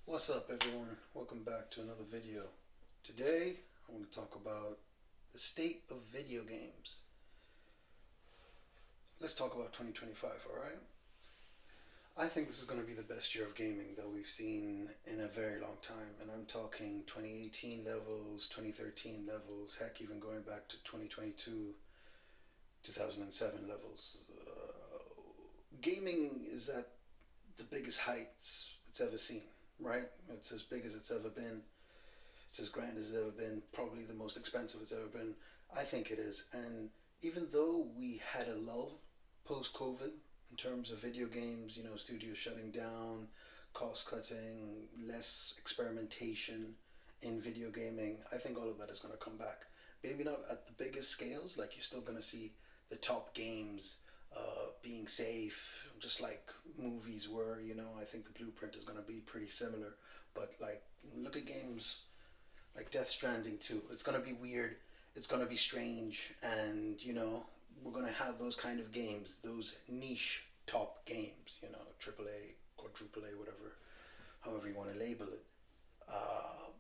What's up, everyone? Welcome back to another video. Today I want to talk about the state of video games. Let's talk about 2025, alright? I think this is going to be the best year of gaming that we've seen in a very long time, and I'm talking 2018 levels, 2013 levels, heck, even going back to 2022, 2007 levels. Gaming is at the biggest heights it's ever seen, right? It's as big as it's ever been. It's as grand as it's ever been. Probably the most expensive it's ever been. I think it is. And even though we had a lull post COVID in terms of video games, studios shutting down, cost cutting, less experimentation in video gaming, I think all of that is going to come back. Maybe not at the biggest scales, like you're still going to see the top games being safe, just like movies were. I think the blueprint is going to be pretty similar. But like, look at games like Death Stranding 2. It's going to be weird. It's going to be strange, and we're going to have those kind of games, those niche top games. Triple A, quadruple A, whatever, however you want to label it.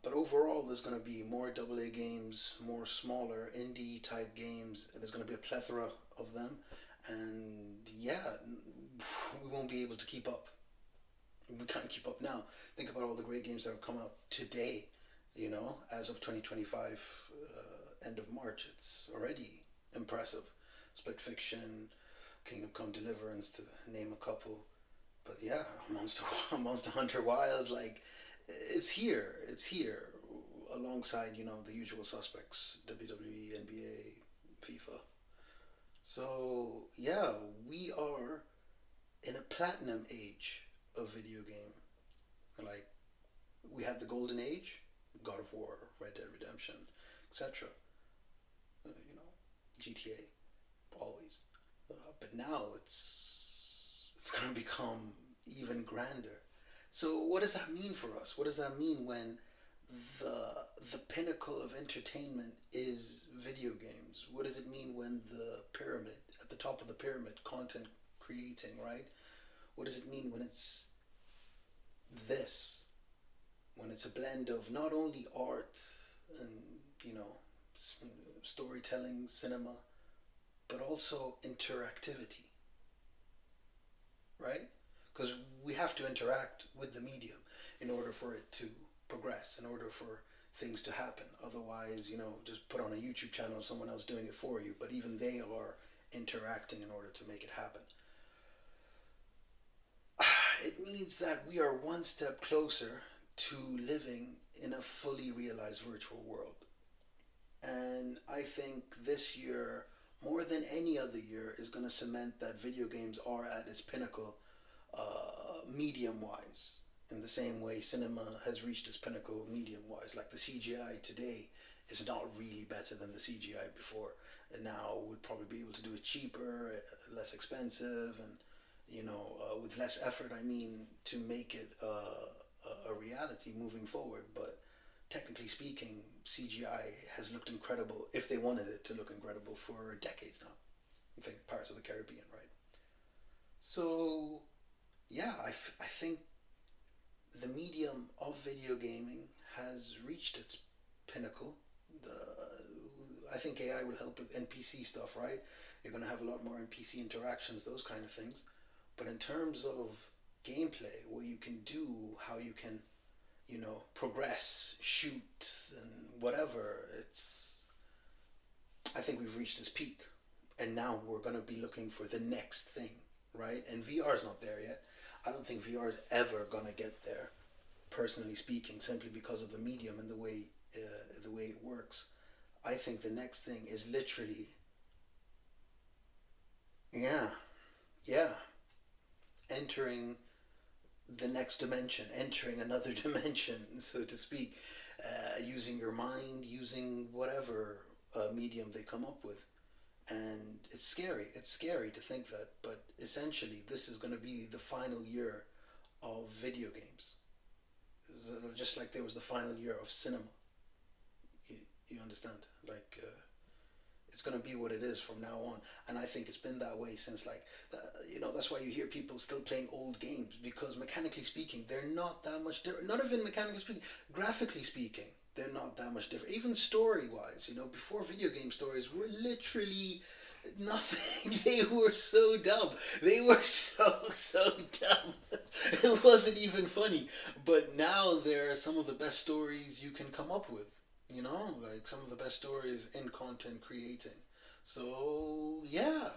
But overall, there's going to be more double A games, more smaller indie type games. There's going to be a plethora of them, and yeah, we won't be able to keep up. We can't keep up now. Think about all the great games that have come out today. As of 2025, end of March, it's already impressive. Split Fiction, Kingdom Come Deliverance, to name a couple. But yeah, Monster Monster Hunter Wilds, like it's here, alongside the usual suspects: WWE, NBA, FIFA. So yeah, we are in a platinum age of video game. Like, we had the golden age, God of War, Red Dead Redemption, etc. GTA, always. But now it's gonna become even grander. So what does that mean for us? What does that mean when the pinnacle of entertainment is video games? What does it mean when the pyramid, at the top of the pyramid, content creating, right? What does it mean when it's this? When it's a blend of not only art and, you know, storytelling, cinema, but also interactivity, right? Because we have to interact with the medium in order for it to progress, in order for things to happen. Otherwise, just put on a YouTube channel of someone else doing it for you, but even they are interacting in order to make it happen. It means that we are one step closer to living in a fully realized virtual world. And I think this year, more than any other year, is going to cement that video games are at its pinnacle, medium wise. In the same way cinema has reached its pinnacle medium wise. Like, the CGI today is not really better than the CGI before. And now we'll probably be able to do it cheaper, less expensive, and with less effort. I mean, to make it a reality moving forward. But technically speaking, CGI has looked incredible, if they wanted it to look incredible, for decades now. I think Pirates of the Caribbean, right? So, yeah, I think the medium of video gaming has reached its pinnacle. I think AI will help with NPC stuff, right? You're going to have a lot more NPC interactions, those kind of things. But in terms of gameplay, what you can do, how you can, progress, shoot, and whatever, I think we've reached this peak. And now we're going to be looking for the next thing, right? And VR is not there yet. I don't think VR is ever going to get there, personally speaking, simply because of the medium and the way it works. I think the next thing is literally, yeah, yeah, entering the next dimension, entering another dimension, so to speak, using your mind, using whatever medium they come up with. And it's scary. It's scary to think that, but essentially, this is going to be the final year of video games. Just like there was the final year of cinema. You understand? Like, It's going to be what it is from now on. And I think it's been that way since, like, that's why you hear people still playing old games, because mechanically speaking, they're not that much different. Not even mechanically speaking, graphically speaking, they're not that much different. Even story wise, before video game stories were literally nothing. They were so dumb. They were so dumb. It wasn't even funny. But now they're some of the best stories you can come up with. Like some of the best stories in content creating. So yeah,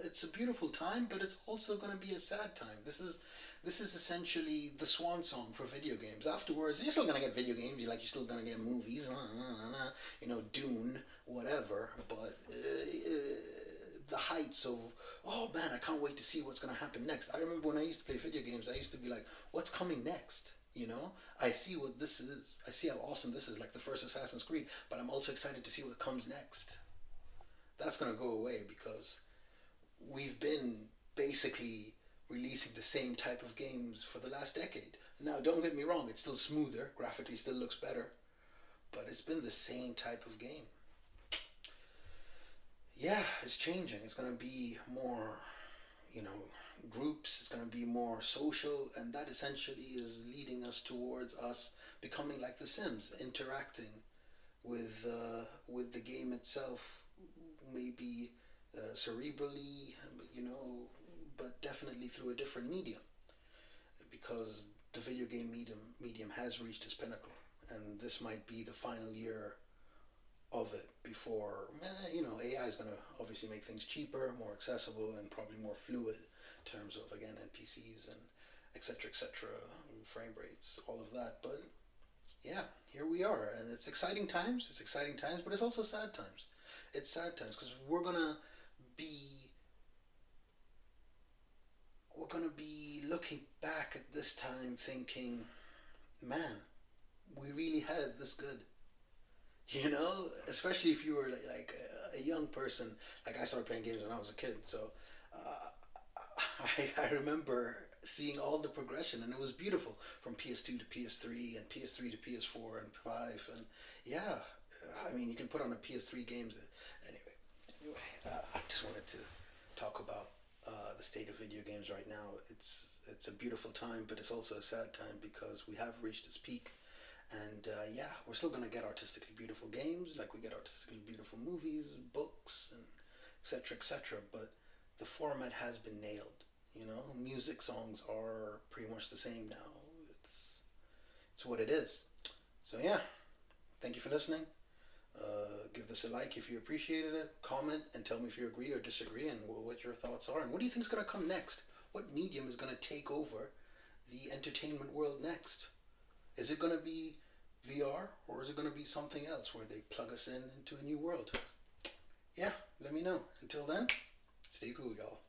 it's a beautiful time, but it's also going to be a sad time. This is essentially the swan song for video games. Afterwards, you're still going to get video games. You're still going to get movies, Dune, whatever. But the heights of, oh man, I can't wait to see what's going to happen next. I remember when I used to play video games, I used to be like, what's coming next? I see what this is. I see how awesome this is, like the first Assassin's Creed, but I'm also excited to see what comes next. That's going to go away because we've been basically releasing the same type of games for the last decade. Now, don't get me wrong, it's still smoother, graphically still looks better, but it's been the same type of game. Yeah, it's changing. It's going to be more, you know, groups. It's going to be more social, and that essentially is leading us towards us becoming like The Sims, interacting with the game itself, maybe cerebrally, but definitely through a different medium, because the video game medium has reached its pinnacle, and this might be the final year of it before AI is going to obviously make things cheaper, more accessible, and probably more fluid in terms of, again, NPCs and etc., frame rates, all of that. But yeah, here we are, and it's exciting times. It's exciting times, but it's also sad times. It's sad times because be we're gonna be looking back at this time thinking, man, we really had it this good. Especially if you were like a young person. Like, I started playing games when I was a kid, so I remember seeing all the progression, and it was beautiful, from PS2 to PS3 and PS3 to PS4 and 5, and yeah, I mean, you can put on a PS3 games. Anyway, I just wanted to talk about the state of video games right now. It's a beautiful time, but it's also a sad time because we have reached its peak. And yeah, we're still going to get artistically beautiful games, like we get artistically beautiful movies, books, and etc., but the format has been nailed. Music songs are pretty much the same now. It's what it is. So yeah, thank you for listening. Give this a like if you appreciated it. Comment and tell me if you agree or disagree, and what your thoughts are. And what do you think is going to come next? What medium is going to take over the entertainment world next? Is it going to be VR, or is it going to be something else where they plug us into a new world? Yeah, let me know. Until then, stay cool, y'all.